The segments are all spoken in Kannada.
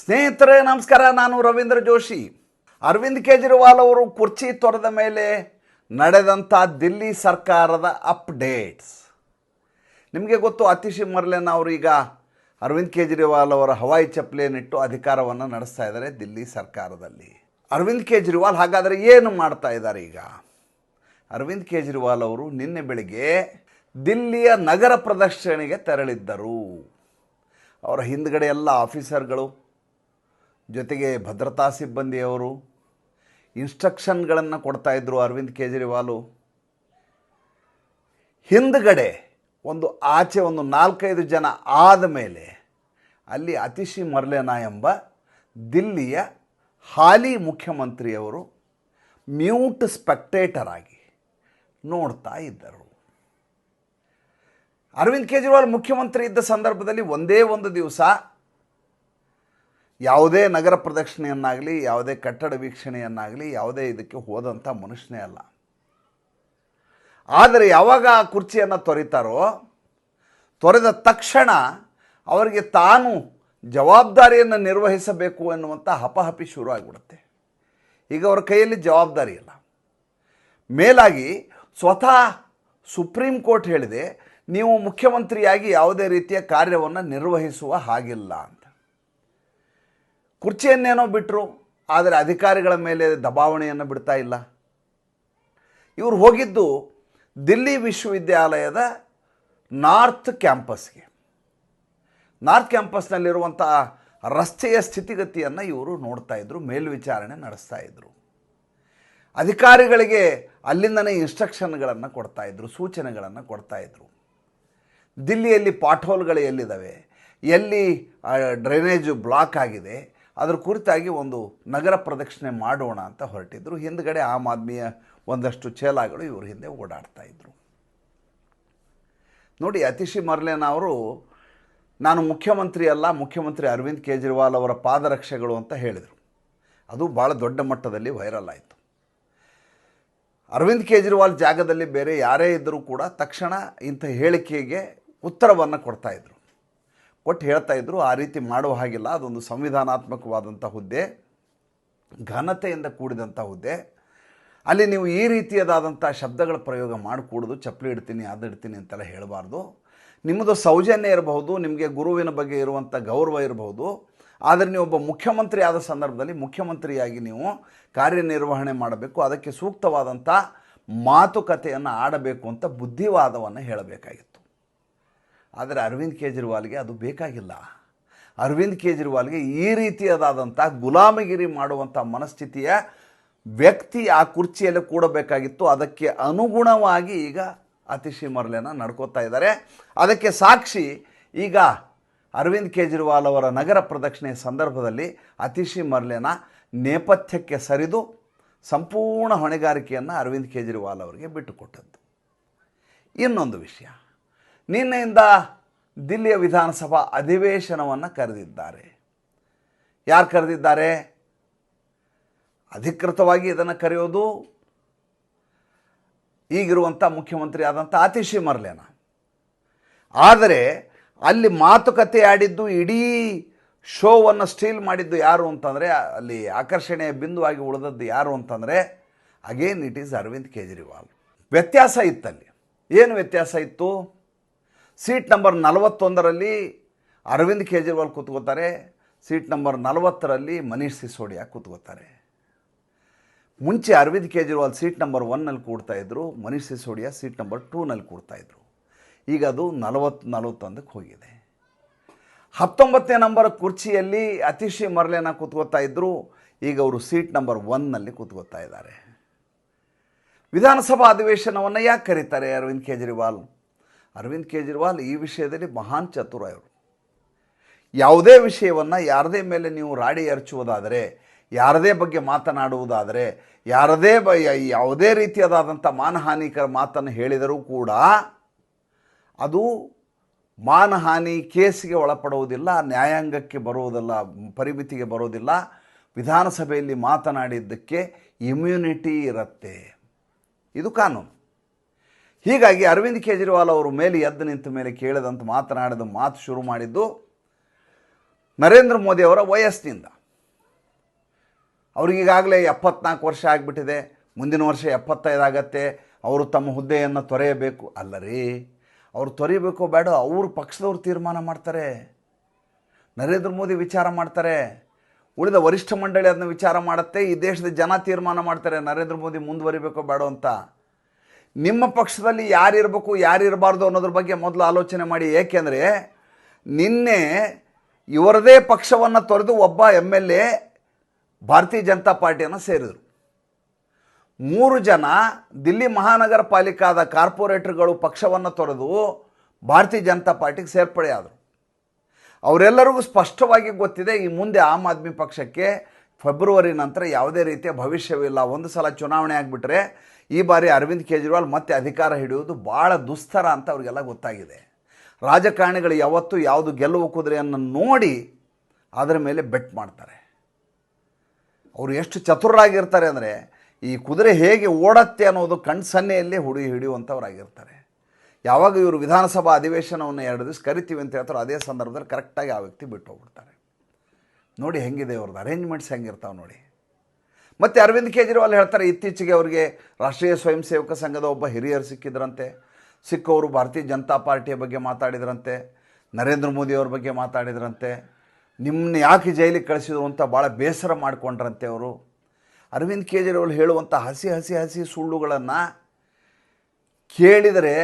ಸ್ನೇಹಿತರೆ ನಮಸ್ಕಾರ, ನಾನು ರವೀಂದ್ರ ಜೋಶಿ. ಅರವಿಂದ್ ಕೇಜ್ರಿವಾಲ್ ಅವರು ಕುರ್ಚಿ ತೊರೆದ ಮೇಲೆ ನಡೆದಂಥ ದಿಲ್ಲಿ ಸರ್ಕಾರದ ಅಪ್ಡೇಟ್ಸ್ ನಿಮಗೆ ಗೊತ್ತು. ಅತಿಶಿ ಮರ್ಲೆನ್ ಅವರು ಈಗ ಅರವಿಂದ್ ಕೇಜ್ರಿವಾಲ್ ಅವರ ಹವಾಯಿ ಚಪ್ಪಲಿಯನ್ನಿಟ್ಟು ಅಧಿಕಾರವನ್ನು ನಡೆಸ್ತಾ ಇದ್ದಾರೆ ದಿಲ್ಲಿ ಸರ್ಕಾರದಲ್ಲಿ. ಅರವಿಂದ್ ಕೇಜ್ರಿವಾಲ್ ಹಾಗಾದರೆ ಏನು ಮಾಡ್ತಾ ಇದ್ದಾರೆ ಈಗ? ಅರವಿಂದ್ ಕೇಜ್ರಿವಾಲ್ ಅವರು ನಿನ್ನೆ ಬೆಳಿಗ್ಗೆ ದಿಲ್ಲಿಯ ನಗರ ಪ್ರದಕ್ಷಿಣೆಗೆ ತೆರಳಿದ್ದರು. ಅವರ ಹಿಂದ್ಗಡೆ ಎಲ್ಲ ಆಫೀಸರ್ಗಳು ಜೊತೆಗೆ ಭದ್ರತಾ ಸಿಬ್ಬಂದಿಯವರು ಇನ್ಸ್ಟ್ರಕ್ಷನ್ಗಳನ್ನು ಕೊಡ್ತಾಯಿದ್ರು. ಅರವಿಂದ್ ಕೇಜ್ರಿವಾಲು ಹಿಂದ್ಗಡೆ ಆಚೆ 4-5 ಜನ ಆದಮೇಲೆ ಅಲ್ಲಿ ಅತಿಶಿ ಮರ್ಲೆನಾ ಎಂಬ ದಿಲ್ಲಿಯ ಹಾಲಿ ಮುಖ್ಯಮಂತ್ರಿಯವರು ಮ್ಯೂಟ್ ಸ್ಪೆಕ್ಟೇಟರ್ ಆಗಿ ನೋಡ್ತಾ ಇದ್ದರು. ಅರವಿಂದ್ ಕೇಜ್ರಿವಾಲ್ ಮುಖ್ಯಮಂತ್ರಿ ಇದ್ದ ಸಂದರ್ಭದಲ್ಲಿ ಒಂದೇ ಒಂದು ದಿವಸ ಯಾವುದೇ ನಗರ ಪ್ರದಕ್ಷಿಣೆಯನ್ನಾಗಲಿ, ಯಾವುದೇ ಕಟ್ಟಡ ವೀಕ್ಷಣೆಯನ್ನಾಗಲಿ, ಯಾವುದೇ ಇದಕ್ಕೆ ಹೋದಂಥ ಮನುಷ್ಯನೇ ಅಲ್ಲ. ಆದರೆ ಯಾವಾಗ ಆ ಕುರ್ಚಿಯನ್ನು ತೊರೆದ ತಕ್ಷಣ ಅವರಿಗೆ ತಾನು ಜವಾಬ್ದಾರಿಯನ್ನು ನಿರ್ವಹಿಸಬೇಕು ಎನ್ನುವಂಥ ಹಪಹಪಿ ಶುರು ಆಗಿಬಿಡುತ್ತೆ. ಈಗ ಅವರ ಕೈಯಲ್ಲಿ ಜವಾಬ್ದಾರಿ ಇಲ್ಲ. ಮೇಲಾಗಿ ಸ್ವತಃ ಸುಪ್ರೀಂ ಕೋರ್ಟ್ ಹೇಳಿದೆ, ನೀವು ಮುಖ್ಯಮಂತ್ರಿಯಾಗಿ ಯಾವುದೇ ರೀತಿಯ ಕಾರ್ಯವನ್ನು ನಿರ್ವಹಿಸುವ ಹಾಗಿಲ್ಲ ಅಂತ. ಕುರ್ಚಿಯನ್ನೇನೋ ಬಿಟ್ಟರು, ಆದರೆ ಅಧಿಕಾರಿಗಳ ಮೇಲೆ ದಬಾವಣೆಯನ್ನು ಬಿಡ್ತಾ ಇಲ್ಲ. ಇವರು ಹೋಗಿದ್ದು ದಿಲ್ಲಿ ವಿಶ್ವವಿದ್ಯಾಲಯದ ನಾರ್ತ್ ಕ್ಯಾಂಪಸ್ಗೆ. ನಾರ್ತ್ ಕ್ಯಾಂಪಸ್ನಲ್ಲಿರುವಂಥ ರಸ್ತೆಯ ಸ್ಥಿತಿಗತಿಯನ್ನು ಇವರು ನೋಡ್ತಾ ಇದ್ದರು, ಮೇಲ್ವಿಚಾರಣೆ ನಡೆಸ್ತಾ ಇದ್ದರು. ಅಧಿಕಾರಿಗಳಿಗೆ ಅಲ್ಲಿಂದನೇ ಇನ್ಸ್ಟ್ರಕ್ಷನ್ಗಳನ್ನು ಕೊಡ್ತಾಯಿದ್ರು, ಸೂಚನೆಗಳನ್ನು ಕೊಡ್ತಾಯಿದ್ರು. ದಿಲ್ಲಿಯಲ್ಲಿ ಪಾಟ್ಹೋಲ್ಗಳು ಎಲ್ಲಿದ್ದಾವೆ, ಎಲ್ಲಿ ಡ್ರೈನೇಜು ಬ್ಲಾಕ್ ಆಗಿದೆ, ಅದರ ಕುರಿತಾಗಿ ಒಂದು ನಗರ ಪ್ರದಕ್ಷಿಣೆ ಮಾಡೋಣ ಅಂತ ಹೊರಟಿದ್ರು. ಹಿಂದ್ಗಡೆ ಆಮ್ ಆದ್ಮಿಯ ಒಂದಷ್ಟು ಚೇಲಾಗಳು ಇವರು ಹಿಂದೆ ಓಡಾಡ್ತಾಯಿದ್ರು. ನೋಡಿ, ಅತಿಶಿ ಮರ್ಲೆನ್ ಅವರು ನಾನು ಮುಖ್ಯಮಂತ್ರಿ ಅಲ್ಲ, ಮುಖ್ಯಮಂತ್ರಿ ಅರವಿಂದ್ ಕೇಜ್ರಿವಾಲ್ ಅವರ ಪಾದರಕ್ಷೆಗಳು ಅಂತ ಹೇಳಿದರು. ಅದು ಭಾಳ ದೊಡ್ಡ ಮಟ್ಟದಲ್ಲಿ ವೈರಲ್ ಆಯಿತು. ಅರವಿಂದ್ ಕೇಜ್ರಿವಾಲ್ ಜಾಗದಲ್ಲಿ ಬೇರೆ ಯಾರೇ ಇದ್ದರೂ ಕೂಡ ತಕ್ಷಣ ಇಂಥ ಹೇಳಿಕೆಗೆ ಉತ್ತರವನ್ನು ಕೊಟ್ಟು ಹೇಳ್ತಾಯಿದ್ರು, ಆ ರೀತಿ ಮಾಡುವ ಹಾಗಿಲ್ಲ, ಅದೊಂದು ಸಂವಿಧಾನಾತ್ಮಕವಾದಂಥ ಹುದ್ದೆ, ಘನತೆಯಿಂದ ಕೂಡಿದಂಥ ಹುದ್ದೆ, ಅಲ್ಲಿ ನೀವು ಈ ರೀತಿಯಾದಂಥ ಶಬ್ದಗಳ ಪ್ರಯೋಗ ಮಾಡಿಕೊಡೋದು, ಚಪ್ಪಲಿ ಇಡ್ತೀನಿ ಅದು ಇಡ್ತೀನಿ ಅಂತೆಲ್ಲ ಹೇಳಬಾರ್ದು. ನಿಮ್ಮದು ಸೌಜನ್ಯ ಇರಬಹುದು, ನಿಮಗೆ ಗುರುವಿನ ಬಗ್ಗೆ ಇರುವಂಥ ಗೌರವ ಇರಬಹುದು, ಆದರೆ ನೀವು ಒಬ್ಬ ಮುಖ್ಯಮಂತ್ರಿ ಆದ ಸಂದರ್ಭದಲ್ಲಿ ಮುಖ್ಯಮಂತ್ರಿಯಾಗಿ ನೀವು ಕಾರ್ಯನಿರ್ವಹಣೆ ಮಾಡಬೇಕು, ಅದಕ್ಕೆ ಸೂಕ್ತವಾದಂಥ ಮಾತುಕತೆಯನ್ನು ಆಡಬೇಕು ಅಂತ ಬುದ್ಧಿವಾದವನ್ನು ಹೇಳಬೇಕಾಗಿತ್ತು. ಆದರೆ ಅರವಿಂದ್ ಕೇಜ್ರಿವಾಲ್ಗೆ ಅದು ಬೇಕಾಗಿಲ್ಲ. ಅರವಿಂದ್ ಕೇಜ್ರಿವಾಲ್ಗೆ ಈ ರೀತಿಯಾದಂಥ ಗುಲಾಮಗಿರಿ ಮಾಡುವಂಥ ಮನಸ್ಥಿತಿಯ ವ್ಯಕ್ತಿ ಆ ಕುರ್ಚಿಯಲ್ಲಿ ಕೂಡಬೇಕಾಗಿತ್ತು. ಅದಕ್ಕೆ ಅನುಗುಣವಾಗಿ ಈಗ ಅತಿಶಿ ಮರ್ಲೆನಾ ನಡ್ಕೋತಾ ಇದ್ದಾರೆ. ಅದಕ್ಕೆ ಸಾಕ್ಷಿ ಈಗ ಅರವಿಂದ್ ಕೇಜ್ರಿವಾಲ್ ಅವರ ನಗರ ಪ್ರದಕ್ಷಿಣೆ ಸಂದರ್ಭದಲ್ಲಿ ಅತಿಶಿ ಮರ್ಲೆನಾ ನೇಪಥ್ಯಕ್ಕೆ ಸರಿದು ಸಂಪೂರ್ಣ ಹೊಣೆಗಾರಿಕೆಯನ್ನು ಅರವಿಂದ್ ಕೇಜ್ರಿವಾಲ್ ಅವರಿಗೆ ಬಿಟ್ಟುಕೊಟ್ಟದ್ದು. ಇನ್ನೊಂದು ವಿಷಯ, ನಿನ್ನೆಯಿಂದ ದಿಲ್ಲಿಯ ವಿಧಾನಸಭಾ ಅಧಿವೇಶನವನ್ನು ಕರೆದಿದ್ದಾರೆ. ಯಾರು ಕರೆದಿದ್ದಾರೆ? ಅಧಿಕೃತವಾಗಿ ಇದನ್ನು ಕರೆಯೋದು ಈಗಿರುವಂಥ ಮುಖ್ಯಮಂತ್ರಿ ಆದಂಥ ಅತಿಶಿ ಮರ್ಲೆನಾ. ಆದರೆ ಅಲ್ಲಿ ಮಾತುಕತೆ ಆಡಿದ್ದು, ಇಡೀ ಶೋವನ್ನು ಸ್ಟೀಲ್ ಮಾಡಿದ್ದು ಯಾರು ಅಂತಂದರೆ, ಅಲ್ಲಿ ಆಕರ್ಷಣೆಯ ಬಿಂದುವಾಗಿ ಉಳಿದದ್ದು ಯಾರು ಅಂತಂದರೆ, again it is Arvind Kejriwal. ವ್ಯತ್ಯಾಸ ಇತ್ತಲ್ಲಿ. ಏನು ವ್ಯತ್ಯಾಸ ಇತ್ತು? ಸೀಟ್ ನಂಬರ್ 41ರಲ್ಲಿ ಅರವಿಂದ್ ಕೇಜ್ರಿವಾಲ್ ಕೂತ್ಕೋತಾರೆ, ಸೀಟ್ ನಂಬರ್ 40ರಲ್ಲಿ ಮನೀಶ್ ಸಿಸೋಡಿಯಾ ಕೂತ್ಕೋತಾರೆ. ಮುಂಚೆ ಅರವಿಂದ್ ಕೇಜ್ರಿವಾಲ್ ಸೀಟ್ ನಂಬರ್ 1ನಲ್ಲಿ ಕೂಡ್ತಾಯಿದ್ರು, ಮನೀಶ್ ಸಿಸೋಡಿಯಾ ಸೀಟ್ ನಂಬರ್ 2ನಲ್ಲಿ ಕೂಡ್ತಾಯಿದ್ರು. ಈಗ ಅದು 40-41ಕ್ಕೆ ಹೋಗಿದೆ. 19ನೇ ನಂಬರ್ ಕುರ್ಚಿಯಲ್ಲಿ ಅತಿಶಿ ಮರ್ಲೆನಾ ಕೂತ್ಕೋತಾ ಇದ್ದರು, ಈಗ ಅವರು ಸೀಟ್ ನಂಬರ್ 1ನಲ್ಲಿ ಕೂತ್ಕೋತಾ ಇದ್ದಾರೆ. ವಿಧಾನಸಭಾ ಅಧಿವೇಶನವನ್ನು ಯಾಕೆ ಕರೀತಾರೆ ಅರವಿಂದ್ ಕೇಜ್ರಿವಾಲ್? ಅರವಿಂದ್ ಕೇಜ್ರಿವಾಲ್ ಈ ವಿಷಯದಲ್ಲಿ ಮಹಾನ್ ಚತುರ. ಇವರು ಯಾವುದೇ ವಿಷಯವನ್ನು ಯಾರದೇ ಮೇಲೆ ನೀವು ರಾಡಿ ಎರಚುವುದಾದರೆ, ಯಾರದೇ ಬಗ್ಗೆ ಮಾತನಾಡುವುದಾದರೆ, ಯಾವುದೇ ರೀತಿಯಾದಂಥ ಮಾನಹಾನಿಕರ ಮಾತನ್ನು ಹೇಳಿದರೂ ಕೂಡ ಅದು ಮಾನಹಾನಿ ಕೇಸಿಗೆ ಒಳಪಡುವುದಿಲ್ಲ, ನ್ಯಾಯಾಂಗಕ್ಕೆ ಬರುವುದಿಲ್ಲ, ಪರಿಮಿತಿಗೆ ಬರೋದಿಲ್ಲ. ವಿಧಾನಸಭೆಯಲ್ಲಿ ಮಾತನಾಡಿದ್ದಕ್ಕೆ ಇಮ್ಯುನಿಟಿ ಇರುತ್ತೆ, ಇದು ಕಾನೂನು. ಹೀಗಾಗಿ ಅರವಿಂದ್ ಕೇಜ್ರಿವಾಲ್ ಅವರು ಮೇಲೆ ಎದ್ದು ನಿಂತ ಮೇಲೆ ಕೇಳಿದಂಥ ಮಾತನಾಡಿದ ಮಾತು ಶುರು ಮಾಡಿದ್ದು, ನರೇಂದ್ರ ಮೋದಿಯವರ ವಯಸ್ಸಿನಿಂದ. ಅವ್ರಿಗೀಗಾಗಲೇ 74 ವರ್ಷ ಆಗಿಬಿಟ್ಟಿದೆ, ಮುಂದಿನ ವರ್ಷ 75 ಆಗತ್ತೆ, ಅವರು ತಮ್ಮ ಹುದ್ದೆಯನ್ನು ತೊರೆಯಬೇಕು. ಅಲ್ಲ ರೀ, ಅವ್ರು ತೊರೆಯಬೇಕೋ ಬೇಡ ಅವ್ರ ಪಕ್ಷದವ್ರು ತೀರ್ಮಾನ ಮಾಡ್ತಾರೆ. ನರೇಂದ್ರ ಮೋದಿ ವಿಚಾರ ಮಾಡ್ತಾರೆ, ಉಳಿದ ವರಿಷ್ಠ ಮಂಡಳಿ ಅದನ್ನ ವಿಚಾರ ಮಾಡುತ್ತೆ, ಈ ದೇಶದ ಜನ ತೀರ್ಮಾನ ಮಾಡ್ತಾರೆ ನರೇಂದ್ರ ಮೋದಿ ಮುಂದುವರಿಬೇಕೋ ಬೇಡ ಅಂತ. ನಿಮ್ಮ ಪಕ್ಷದಲ್ಲಿ ಯಾರಿರಬೇಕು ಯಾರಿರಬಾರ್ದು ಅನ್ನೋದ್ರ ಬಗ್ಗೆ ಮೊದಲು ಆಲೋಚನೆ ಮಾಡಿ. ಏಕೆಂದರೆ ನಿನ್ನೆ ಇವರದೇ ಪಕ್ಷವನ್ನು ತೊರೆದು ಒಬ್ಬ MLA ಭಾರತೀಯ ಜನತಾ ಪಾರ್ಟಿಯನ್ನು ಸೇರಿದರು. 3 ಜನ ದಿಲ್ಲಿ ಮಹಾನಗರ ಪಾಲಿಕಾದ ಕಾರ್ಪೊರೇಟರ್ಗಳು ಪಕ್ಷವನ್ನು ತೊರೆದು ಭಾರತೀಯ ಜನತಾ ಪಾರ್ಟಿಗೆ ಸೇರ್ಪಡೆಯಾದರು. ಅವರೆಲ್ಲರಿಗೂ ಸ್ಪಷ್ಟವಾಗಿ ಗೊತ್ತಿದೆ, ಈ ಮುಂದೆ ಆಮ್ ಆದ್ಮಿ ಪಕ್ಷಕ್ಕೆ ಫೆಬ್ರವರಿ ನಂತರ ಯಾವುದೇ ರೀತಿಯ ಭವಿಷ್ಯವಿಲ್ಲ. ಒಂದು ಸಲ ಚುನಾವಣೆ ಆಗಿಬಿಟ್ರೆ ಈ ಬಾರಿ ಅರವಿಂದ್ ಕೇಜ್ರಿವಾಲ್ ಮತ್ತೆ ಅಧಿಕಾರ ಹಿಡಿಯುವುದು ಭಾಳ ದುಸ್ತರ ಅಂತ ಅವ್ರಿಗೆಲ್ಲ ಗೊತ್ತಾಗಿದೆ. ರಾಜಕಾರಣಿಗಳು ಯಾವತ್ತೂ ಯಾವುದು ಗೆಲುವು ಕುದುರೆಯನ್ನು ನೋಡಿ ಅದರ ಮೇಲೆ ಬೆಟ್ ಮಾಡ್ತಾರೆ. ಅವರು ಎಷ್ಟು ಚತುರರಾಗಿರ್ತಾರೆ ಅಂದರೆ ಈ ಕುದುರೆ ಹೇಗೆ ಓಡತ್ತೆ ಅನ್ನೋದು ಕಣ್ಸನ್ನೆಯಲ್ಲೇ ಹಿಡಿಯುವಂಥವ್ರಾಗಿರ್ತಾರೆ. ಯಾವಾಗ ಇವರು ವಿಧಾನಸಭಾ ಅಧಿವೇಶನವನ್ನು 2 ದಿವಸ ಕರಿತೀವಿ ಅಂತ ಹೇಳ್ತಾರೆ, ಅದೇ ಸಂದರ್ಭದಲ್ಲಿ ಕರೆಕ್ಟಾಗಿ ಆ ವ್ಯಕ್ತಿ ಬಿಟ್ಟು ಹೋಗ್ಬಿಡ್ತಾರೆ. ನೋಡಿ ಹೆಂಗಿದೆ ಅವ್ರದ್ದು ಅರೇಂಜ್ಮೆಂಟ್ಸ್ ಹೆಂಗಿರ್ತಾವೆ ನೋಡಿ. ಮತ್ತು ಅರವಿಂದ್ ಕೇಜ್ರಿವಾಲ್ ಹೇಳ್ತಾರೆ, ಇತ್ತೀಚೆಗೆ ಅವರಿಗೆ ರಾಷ್ಟ್ರೀಯ ಸ್ವಯಂ ಸೇವಕ ಸಂಘದ ಒಬ್ಬ ಹಿರಿಯರು ಸಿಕ್ಕಿದ್ರಂತೆ. ಸಿಕ್ಕವರು ಭಾರತೀಯ ಜನತಾ ಪಾರ್ಟಿಯ ಬಗ್ಗೆ ಮಾತಾಡಿದ್ರಂತೆ, ನರೇಂದ್ರ ಮೋದಿಯವ್ರ ಬಗ್ಗೆ ಮಾತಾಡಿದ್ರಂತೆ, ನಿಮ್ಮನ್ನ ಯಾಕೆ ಜೈಲಿಗೆ ಕಳಿಸಿದ್ರು ಅಂತ ಭಾಳ ಬೇಸರ ಮಾಡಿಕೊಂಡ್ರಂತೆ ಅವರು. ಅರವಿಂದ್ ಕೇಜ್ರಿವಾಲ್ ಹೇಳುವಂಥ ಹಸಿ ಸುಳ್ಳುಗಳನ್ನು ಕೇಳಿದರೆ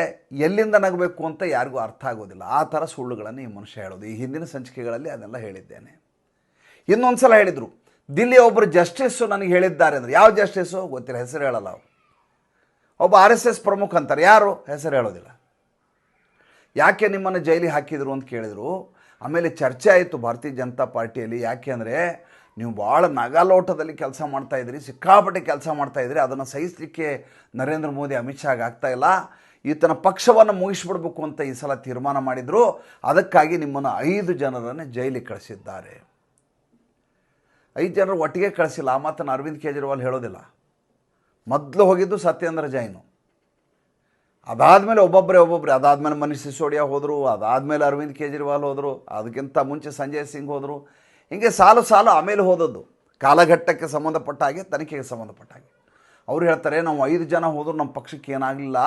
ಎಲ್ಲಿಂದ ನಗಬೇಕು ಅಂತ ಯಾರಿಗೂ ಅರ್ಥ ಆಗೋದಿಲ್ಲ. ಆ ಥರ ಸುಳ್ಳುಗಳನ್ನು ಈ ಮನುಷ್ಯ ಹೇಳೋದು. ಈ ಹಿಂದಿನ ಸಂಚಿಕೆಗಳಲ್ಲಿ ಅದನ್ನೆಲ್ಲ ಹೇಳಿದ್ದೇನೆ. ಇನ್ನೊಂದು ಸಲ ಹೇಳಿದರು, ದಿಲ್ಲಿ ಒಬ್ಬರು ಜಸ್ಟಿಸ್ಸು ನನಗೆ ಹೇಳಿದ್ದಾರೆ ಅಂದರೆ. ಯಾವ ಜಸ್ಟಿಸ್ಸು ಗೊತ್ತಿಲ್ಲ, ಹೆಸರು ಹೇಳಲ್ಲ ಅವರು. ಒಬ್ಬ RSS ಪ್ರಮುಖ ಅಂತಾರೆ, ಯಾರು ಹೆಸರು ಹೇಳೋದಿಲ್ಲ. ಯಾಕೆ ನಿಮ್ಮನ್ನು ಜೈಲಿಗೆ ಹಾಕಿದರು ಅಂತ ಕೇಳಿದರು. ಆಮೇಲೆ ಚರ್ಚೆ ಆಯಿತು ಭಾರತೀಯ ಜನತಾ ಪಾರ್ಟಿಯಲ್ಲಿ. ಯಾಕೆ ಅಂದರೆ ನೀವು ಭಾಳ ನಾಗಾಲೋಟದಲ್ಲಿ ಕೆಲಸ ಮಾಡ್ತಾಯಿದ್ರಿ, ಸಿಕ್ಕಾಪಟ್ಟೆ ಕೆಲಸ ಮಾಡ್ತಾಯಿದ್ರಿ, ಅದನ್ನು ಸಹಿಸಲಿಕ್ಕೆ ನರೇಂದ್ರ ಮೋದಿ ಅಮಿತ್ ಶಾಗೆ ಆಗ್ತಾಯಿಲ್ಲ, ಈತನ ಪಕ್ಷವನ್ನು ಮುಗಿಸ್ಬಿಡ್ಬೇಕು ಅಂತ ಈ ಸಲ ತೀರ್ಮಾನ ಮಾಡಿದರು. ಅದಕ್ಕಾಗಿ ನಿಮ್ಮನ್ನು 5 ಜನರನ್ನು ಜೈಲಿಗೆ ಕಳಿಸಿದ್ದಾರೆ. 5 ಜನರು ಒಟ್ಟಿಗೆ ಕಳಿಸಿಲ್ಲ. ಆ ಮಾತನ್ನು ಅರವಿಂದ್ ಕೇಜ್ರಿವಾಲ್ ಹೇಳೋದಿಲ್ಲ. ಮೊದಲು ಹೋಗಿದ್ದು ಸತ್ಯೇಂದ್ರ ಜೈನು, ಅದಾದಮೇಲೆ ಒಬ್ಬೊಬ್ಬರೇ ಅದಾದಮೇಲೆ ಮನೀಶ್ ಸಿಸೋಡಿಯಾ ಹೋದರು, ಅದಾದಮೇಲೆ ಅರವಿಂದ್ ಕೇಜ್ರಿವಾಲ್ ಹೋದರು, ಅದಕ್ಕಿಂತ ಮುಂಚೆ ಸಂಜಯ್ ಸಿಂಗ್ ಹೋದರು. ಹೀಗೆ ಸಾಲು ಆಮೇಲೆ ಹೋದದ್ದು ಕಾಲಘಟ್ಟಕ್ಕೆ ಸಂಬಂಧಪಟ್ಟ ಹಾಗೆ, ತನಿಖೆಗೆ ಸಂಬಂಧಪಟ್ಟ ಹಾಗೆ. ಅವ್ರು ಹೇಳ್ತಾರೆ, ನಾವು 5 ಜನ ಹೋದರೂ ನಮ್ಮ ಪಕ್ಷಕ್ಕೆ ಏನಾಗಲಿಲ್ಲ,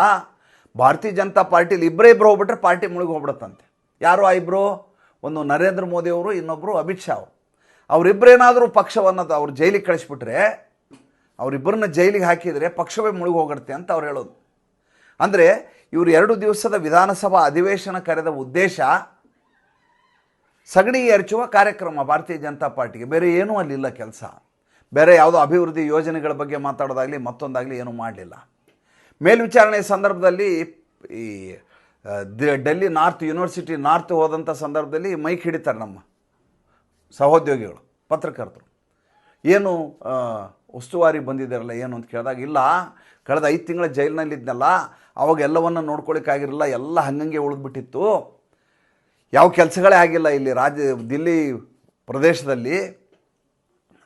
ಭಾರತೀಯ ಜನತಾ ಪಾರ್ಟಿಲಿ ಇಬ್ಬರು ಹೋಗ್ಬಿಟ್ರೆ ಪಾರ್ಟಿ ಮುಳುಗಿ ಹೋಗ್ಬಿಡುತ್ತಂತೆ. ಯಾರು ಆ ಇಬ್ಬರು? ಒಂದು ನರೇಂದ್ರ ಮೋದಿಯವರು, ಇನ್ನೊಬ್ಬರು ಅಮಿತ್ ಶಾ ಅವರು. ಅವರಿಬ್ಬರೇನಾದರೂ ಪಕ್ಷವನ್ನು ಅವ್ರು ಜೈಲಿಗೆ ಕಳಿಸ್ಬಿಟ್ರೆ, ಅವರಿಬ್ಬರನ್ನ ಜೈಲಿಗೆ ಹಾಕಿದರೆ ಪಕ್ಷವೇ ಮುಳುಗಿ ಹೋಗಿರುತ್ತೆ ಅಂತ ಅವ್ರು ಹೇಳೋದು. ಅಂದರೆ ಇವರು 2 ದಿವಸದ ವಿಧಾನಸಭಾ ಅಧಿವೇಶನ ಕರೆದ ಉದ್ದೇಶ ಸಗಣಿ ಎರಚುವ ಕಾರ್ಯಕ್ರಮ ಭಾರತೀಯ ಜನತಾ ಪಾರ್ಟಿಗೆ. ಬೇರೆ ಏನೂ ಅಲ್ಲಿಲ್ಲ ಕೆಲಸ. ಬೇರೆ ಯಾವುದೋ ಅಭಿವೃದ್ಧಿ ಯೋಜನೆಗಳ ಬಗ್ಗೆ ಮಾತಾಡೋದಾಗಲಿ ಮತ್ತೊಂದಾಗಲಿ ಏನೂ ಮಾಡಲಿಲ್ಲ. ಮೇಲ್ವಿಚಾರಣೆ ಸಂದರ್ಭದಲ್ಲಿ ಈ ಡೆಲ್ಲಿ ಯೂನಿವರ್ಸಿಟಿ ನಾರ್ತ್ ಹೋದಂಥ ಸಂದರ್ಭದಲ್ಲಿ ಮೈಕ್ ಹಿಡಿತಾರೆ ನಮ್ಮ ಸಹೋದ್ಯೋಗಿಗಳು, ಪತ್ರಕರ್ತರು. ಏನು ಉಸ್ತುವಾರಿ ಬಂದಿದ್ದಾರಲ್ಲ ಏನು ಅಂತ ಕೇಳಿದಾಗ, ಇಲ್ಲ ಕಳೆದ 5 ತಿಂಗಳ ಜೈಲಿನಲ್ಲಿದ್ದನಲ್ಲ, ಅವಾಗ ಎಲ್ಲವನ್ನು ನೋಡ್ಕೊಳ್ಳಿಕ್ಕಾಗಿರಲಿಲ್ಲ, ಎಲ್ಲ ಹಂಗಂಗೆ ಉಳಿದ್ಬಿಟ್ಟಿತ್ತು, ಯಾವ ಕೆಲಸಗಳೇ ಆಗಿಲ್ಲ ಇಲ್ಲಿ ದಿಲ್ಲಿ ಪ್ರದೇಶದಲ್ಲಿ.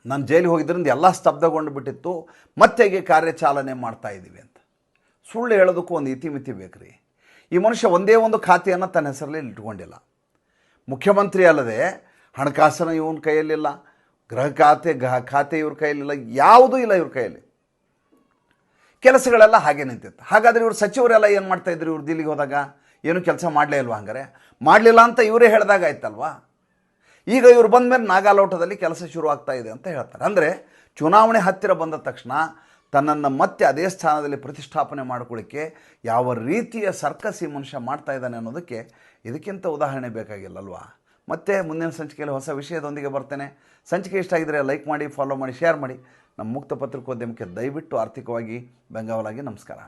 ನಾನು ಜೈಲಿಗೆ ಹೋಗಿದ್ದರಿಂದ ಎಲ್ಲ ಸ್ತಬ್ಧಗೊಂಡು ಬಿಟ್ಟಿತ್ತು, ಮತ್ತೆ ಹೀಗೆ ಕಾರ್ಯಚಾಲನೆ ಮಾಡ್ತಾಯಿದ್ದೀವಿ ಅಂತ. ಸುಳ್ಳು ಹೇಳೋದಕ್ಕೂ ಒಂದು ಇತಿಮಿತಿ ಬೇಕ್ರಿ. ಈ ಮನುಷ್ಯ ಒಂದೇ ಒಂದು ಖಾತೆಯನ್ನು ತನ್ನ ಹೆಸರಲ್ಲಿ ಇಟ್ಕೊಂಡಿಲ್ಲ. ಮುಖ್ಯಮಂತ್ರಿ ಅಲ್ಲದೆ ಹಣಕಾಸಿನ ಇವನ ಕೈಯಲ್ಲಿಲ್ಲ, ಗೃಹ ಖಾತೆ ಇವ್ರ ಕೈಯಲ್ಲಿಲ್ಲ, ಯಾವುದೂ ಇಲ್ಲ ಇವ್ರ ಕೈಯಲ್ಲಿ. ಕೆಲಸಗಳೆಲ್ಲ ಹಾಗೆ ನಿಂತಿತ್ತು. ಹಾಗಾದರೆ ಇವರು ಸಚಿವರೆಲ್ಲ ಏನು ಮಾಡ್ತಾಯಿದ್ರು? ಇವ್ರು ದಿಲ್ಲಿಗೆ ಹೋದಾಗ ಏನು ಕೆಲಸ ಮಾಡಲೇ ಇಲ್ವಾ? ಹಂಗಾರೆ ಮಾಡಲಿಲ್ಲ ಅಂತ ಇವರೇ ಹೇಳಿದಾಗ ಆಯ್ತಲ್ವಾ? ಈಗ ಇವರು ಬಂದ ಮೇಲೆ ನಾಗಾಲೋಟದಲ್ಲಿ ಕೆಲಸ ಶುರು ಆಗ್ತಾ ಇದೆ ಅಂತ ಹೇಳ್ತಾರೆ. ಅಂದರೆ ಚುನಾವಣೆ ಹತ್ತಿರ ಬಂದ ತಕ್ಷಣ ತನ್ನನ್ನು ಮತ್ತೆ ಅದೇ ಸ್ಥಾನದಲ್ಲಿ ಪ್ರತಿಷ್ಠಾಪನೆ ಮಾಡ್ಕೊಳ್ಳಿಕ್ಕೆ ಯಾವ ರೀತಿಯ ಸರ್ಕಸ್ ಈ ಮನುಷ್ಯ ಮಾಡ್ತಾ ಇದ್ದಾನೆ ಅನ್ನೋದಕ್ಕೆ ಇದಕ್ಕಿಂತ ಉದಾಹರಣೆ ಬೇಕಾಗಿಲ್ಲಲ್ವಾ? ಮತ್ತೆ ಮುಂದಿನ ಸಂಚಿಕೆಯಲ್ಲಿ ಹೊಸ ವಿಷಯದೊಂದಿಗೆ ಬರ್ತೇನೆ. ಸಂಚಿಕೆ ಇಷ್ಟ ಆಗಿದ್ದರೆ ಲೈಕ್ ಮಾಡಿ, ಫಾಲೋ ಮಾಡಿ, ಶೇರ್ ಮಾಡಿ. ನಮ್ಮ ಮುಕ್ತ ಪತ್ರಿಕೋದ್ಯಮಕ್ಕೆ ದಯವಿಟ್ಟು ಆರ್ಥಿಕವಾಗಿ ಬೆಂಗಾವಲಾಗಿ. ನಮಸ್ಕಾರ.